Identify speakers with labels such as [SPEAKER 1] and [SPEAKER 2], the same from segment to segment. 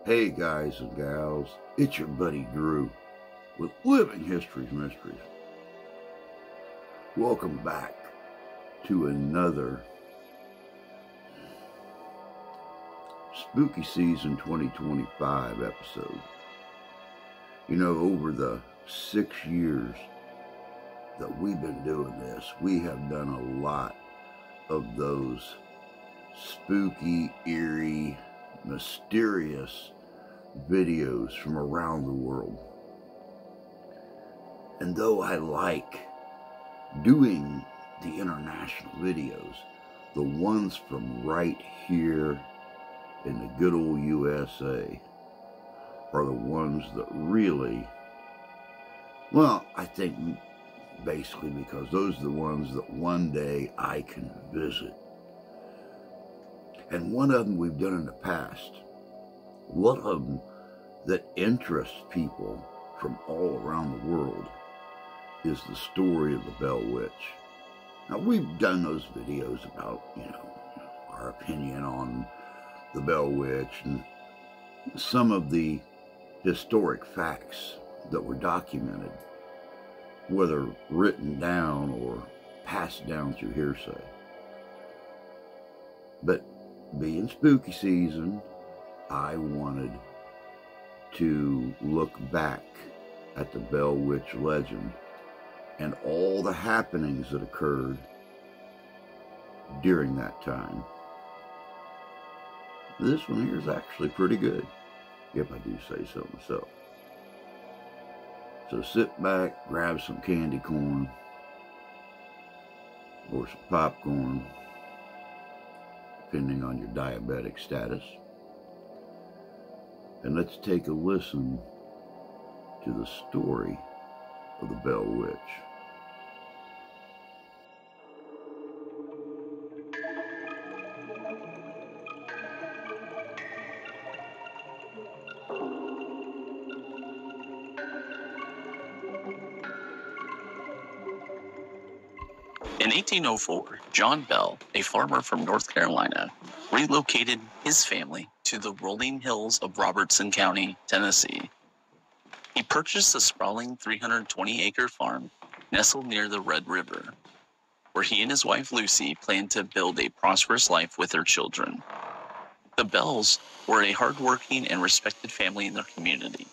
[SPEAKER 1] Hey guys and gals, it's your buddy Drew with Living History's Mysteries. Welcome back to another Spooky Season 2025 episode. You know, over the 6 years that we've been doing this, we have done a lot of those spooky, eerie, mysterious videos from around the world. And though I like doing the international videos, the ones from right here in the good old USA are the ones that really, well, I think basically because those are the ones that one day I can visit. And one of them we've done in the past. One of them that interests people from all around the world is the story of the Bell Witch. Now, we've done those videos about, our opinion on the Bell Witch and some of the historic facts that were documented, whether written down or passed down through hearsay. But being spooky season, I wanted to look back at the Bell Witch legend and all the happenings that occurred during that time. This one here is actually pretty good, if I do say so myself. So sit back, grab some candy corn or some popcorn, depending on your diabetic status. And let's take a listen to the story of the Bell Witch.
[SPEAKER 2] In 1804, John Bell, a farmer from North Carolina, relocated his family to the rolling hills of Robertson County, Tennessee. He purchased a sprawling 320-acre farm nestled near the Red River, where he and his wife Lucy planned to build a prosperous life with their children. The Bells were a hardworking and respected family in their community,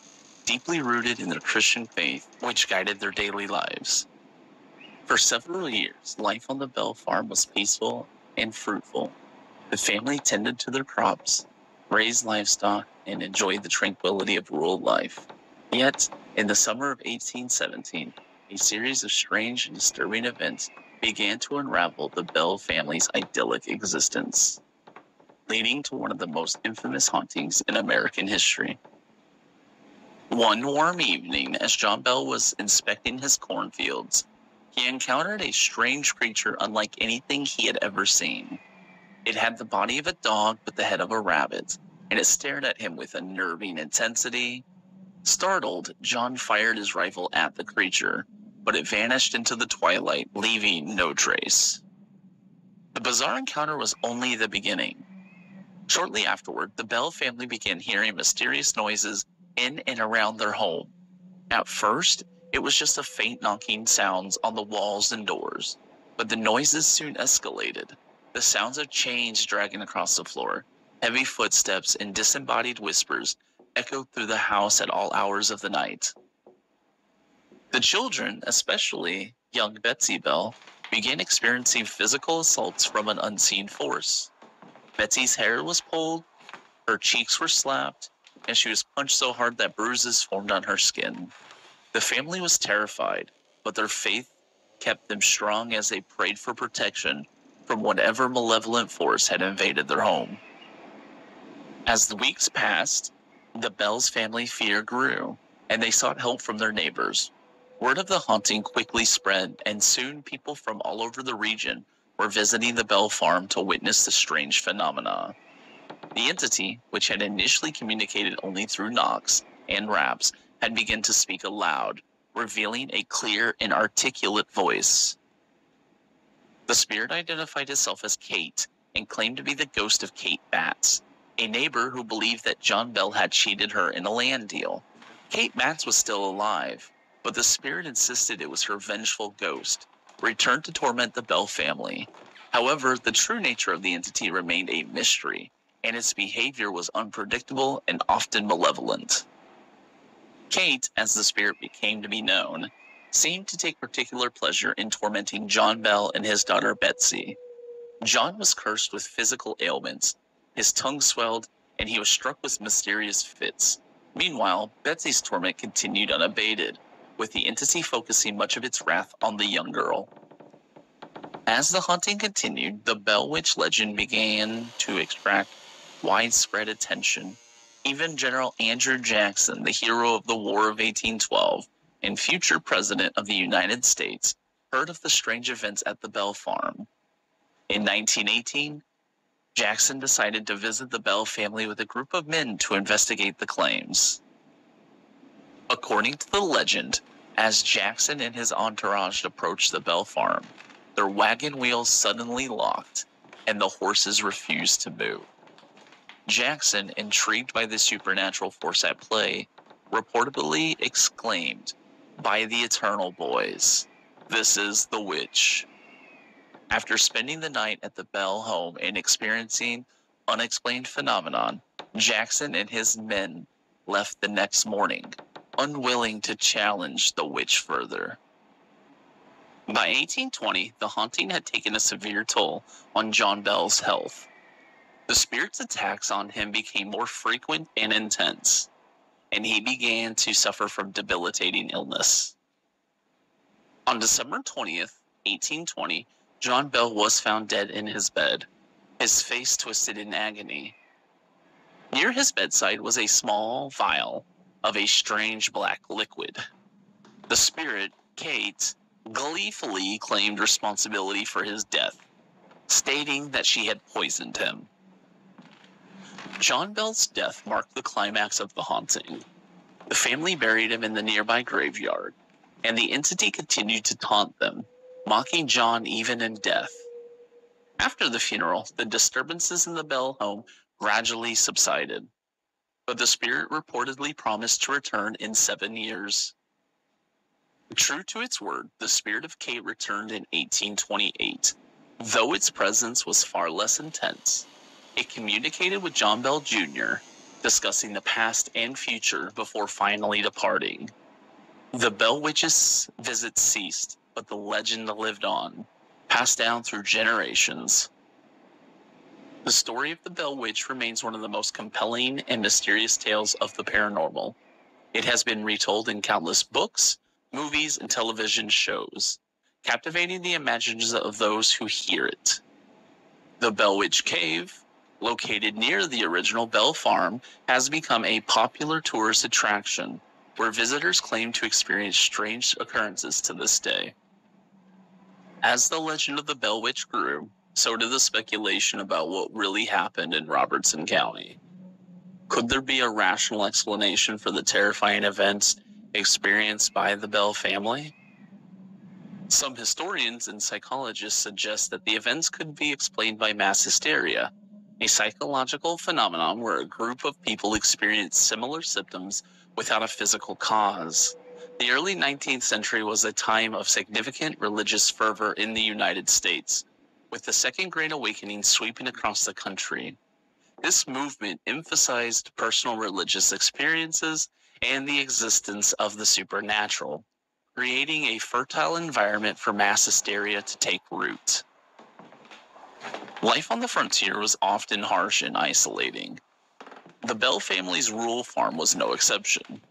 [SPEAKER 2] deeply rooted in their Christian faith, which guided their daily lives. For several years, life on the Bell farm was peaceful and fruitful. The family tended to their crops, raised livestock, and enjoyed the tranquility of rural life. Yet, in the summer of 1817, a series of strange and disturbing events began to unravel the Bell family's idyllic existence, leading to one of the most infamous hauntings in American history. One warm evening, as John Bell was inspecting his cornfields, he encountered a strange creature unlike anything he had ever seen. It had the body of a dog but the head of a rabbit, and it stared at him with unnerving intensity. Startled, John fired his rifle at the creature, but it vanished into the twilight, leaving no trace. The bizarre encounter was only the beginning. Shortly afterward, the Bell family began hearing mysterious noises in and around their home. At first, it was just a faint knocking sounds on the walls and doors, but the noises soon escalated. The sounds of chains dragging across the floor, heavy footsteps, and disembodied whispers echoed through the house at all hours of the night. The children, especially young Betsy Bell, began experiencing physical assaults from an unseen force. Betsy's hair was pulled, her cheeks were slapped, and she was punched so hard that bruises formed on her skin. The family was terrified, but their faith kept them strong as they prayed for protection from whatever malevolent force had invaded their home. As the weeks passed, the Bell's family fear grew, and they sought help from their neighbors. Word of the haunting quickly spread, and soon people from all over the region were visiting the Bell farm to witness the strange phenomena. The entity, which had initially communicated only through knocks and raps, had begun to speak aloud, revealing a clear and articulate voice. The spirit identified itself as Kate and claimed to be the ghost of Kate Batts, a neighbor who believed that John Bell had cheated her in a land deal. Kate Matz was still alive, but the spirit insisted it was her vengeful ghost, returned to torment the Bell family. However, the true nature of the entity remained a mystery, and its behavior was unpredictable and often malevolent. Kate, as the spirit became to be known, seemed to take particular pleasure in tormenting John Bell and his daughter Betsy. John was cursed with physical ailments, his tongue swelled, and he was struck with mysterious fits. Meanwhile, Betsy's torment continued unabated, with the entity focusing much of its wrath on the young girl. As the haunting continued, the Bell Witch legend began to attract widespread attention. Even General Andrew Jackson, the hero of the War of 1812 and future President of the United States, heard of the strange events at the Bell farm. In 1918, Jackson decided to visit the Bell family with a group of men to investigate the claims. According to the legend, as Jackson and his entourage approached the Bell farm, their wagon wheels suddenly locked, and the horses refused to move. Jackson, intrigued by the supernatural force at play, reportedly exclaimed, "By the eternal boys, this is the witch." After spending the night at the Bell home and experiencing unexplained phenomenon, Jackson and his men left the next morning, unwilling to challenge the witch further. By 1820, the haunting had taken a severe toll on John Bell's health. The spirit's attacks on him became more frequent and intense, and he began to suffer from debilitating illness. On December 20th, 1820, John Bell was found dead in his bed, his face twisted in agony. Near his bedside was a small vial of a strange black liquid. The spirit, Kate, gleefully claimed responsibility for his death, stating that she had poisoned him. John Bell's death marked the climax of the haunting. The family buried him in the nearby graveyard, and the entity continued to taunt them, mocking John even in death. After the funeral, the disturbances in the Bell home gradually subsided, but the spirit reportedly promised to return in 7 years. True to its word, the spirit of Kate returned in 1828. Though its presence was far less intense, it communicated with John Bell Jr., discussing the past and future before finally departing. The Bell Witch's visit ceased, but the legend lived on, passed down through generations. The story of the Bell Witch remains one of the most compelling and mysterious tales of the paranormal. It has been retold in countless books, movies, and television shows, captivating the imaginations of those who hear it. The Bell Witch Cave, located near the original Bell Farm, has become a popular tourist attraction where visitors claim to experience strange occurrences to this day. As the legend of the Bell Witch grew, so did the speculation about what really happened in Robertson County. Could there be a rational explanation for the terrifying events experienced by the Bell family? Some historians and psychologists suggest that the events could be explained by mass hysteria, a psychological phenomenon where a group of people experience similar symptoms without a physical cause. The early 19th century was a time of significant religious fervor in the United States, with the Second Great Awakening sweeping across the country. This movement emphasized personal religious experiences and the existence of the supernatural, creating a fertile environment for mass hysteria to take root. Life on the frontier was often harsh and isolating. The Bell family's rural farm was no exception.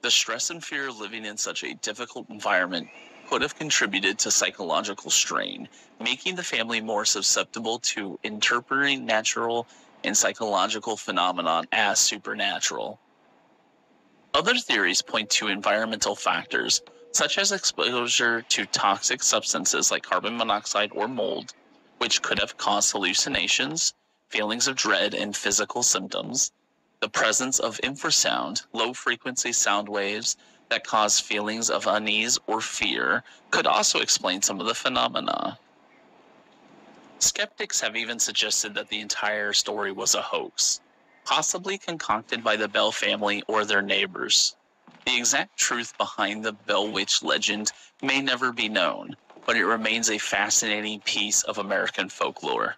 [SPEAKER 2] The stress and fear of living in such a difficult environment could have contributed to psychological strain, making the family more susceptible to interpreting natural and psychological phenomenon as supernatural. Other theories point to environmental factors, such as exposure to toxic substances like carbon monoxide or mold, which could have caused hallucinations, feelings of dread, and physical symptoms. The presence of infrasound, low-frequency sound waves that cause feelings of unease or fear, could also explain some of the phenomena. Skeptics have even suggested that the entire story was a hoax, possibly concocted by the Bell family or their neighbors. The exact truth behind the Bell Witch legend may never be known, but it remains a fascinating piece of American folklore.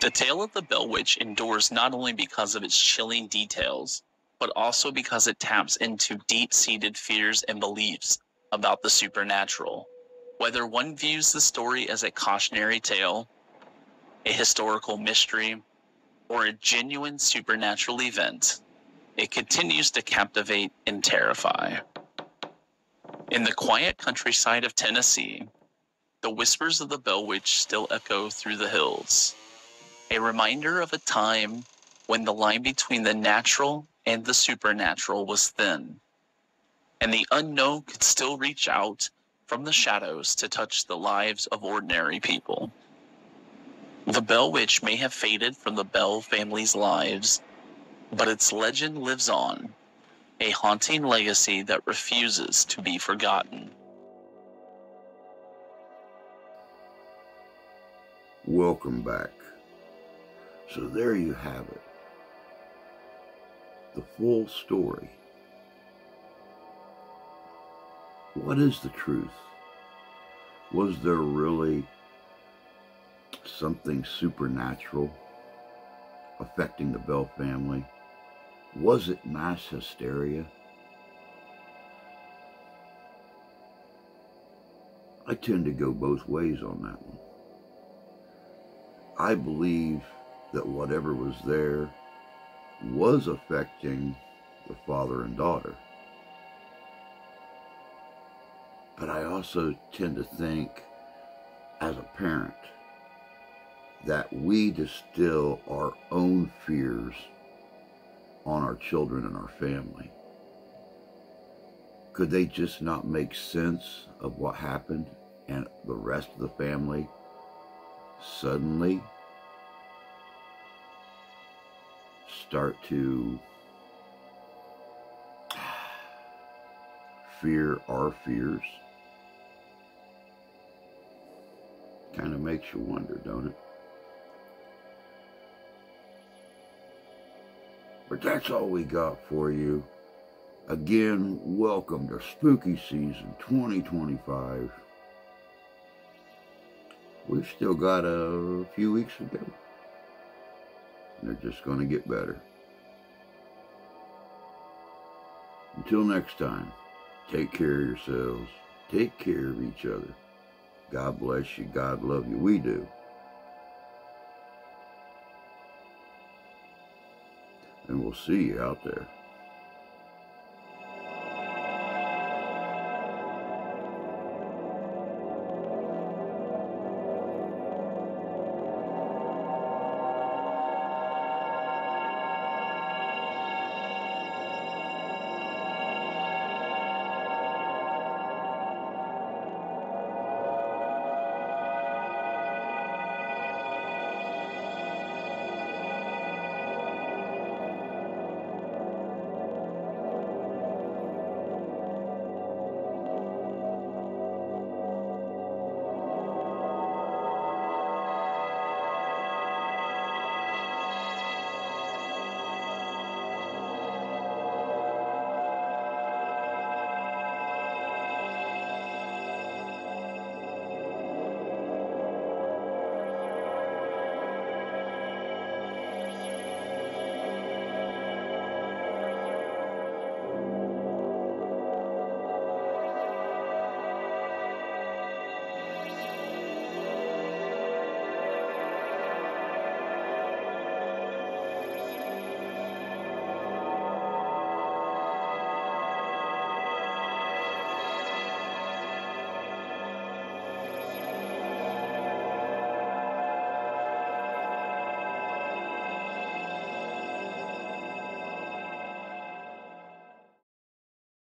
[SPEAKER 2] The tale of the Bell Witch endures not only because of its chilling details, but also because it taps into deep-seated fears and beliefs about the supernatural. Whether one views the story as a cautionary tale, a historical mystery, or a genuine supernatural event, it continues to captivate and terrify. In the quiet countryside of Tennessee, the whispers of the Bell Witch still echo through the hills, a reminder of a time when the line between the natural and the supernatural was thin, and the unknown could still reach out from the shadows to touch the lives of ordinary people. The Bell Witch may have faded from the Bell family's lives, but its legend lives on, a haunting legacy that refuses to be forgotten.
[SPEAKER 1] Welcome back. So there you have it. The full story. What is the truth? Was there really something supernatural affecting the Bell family? Was it mass hysteria? I tend to go both ways on that one. I believe that whatever was there was affecting the father and daughter. But I also tend to think, as a parent, that we distill our own fears on our children and our family. Could they just not make sense of what happened, and the rest of the family suddenly start to fear our fears? Kind of makes you wonder, don't it? But that's all we got for you. Again, welcome to Spooky Season 2025. We've still got a few weeks to go. They're just going to get better. Until next time, take care of yourselves. Take care of each other. God bless you. God love you. We do. And we'll see you out there.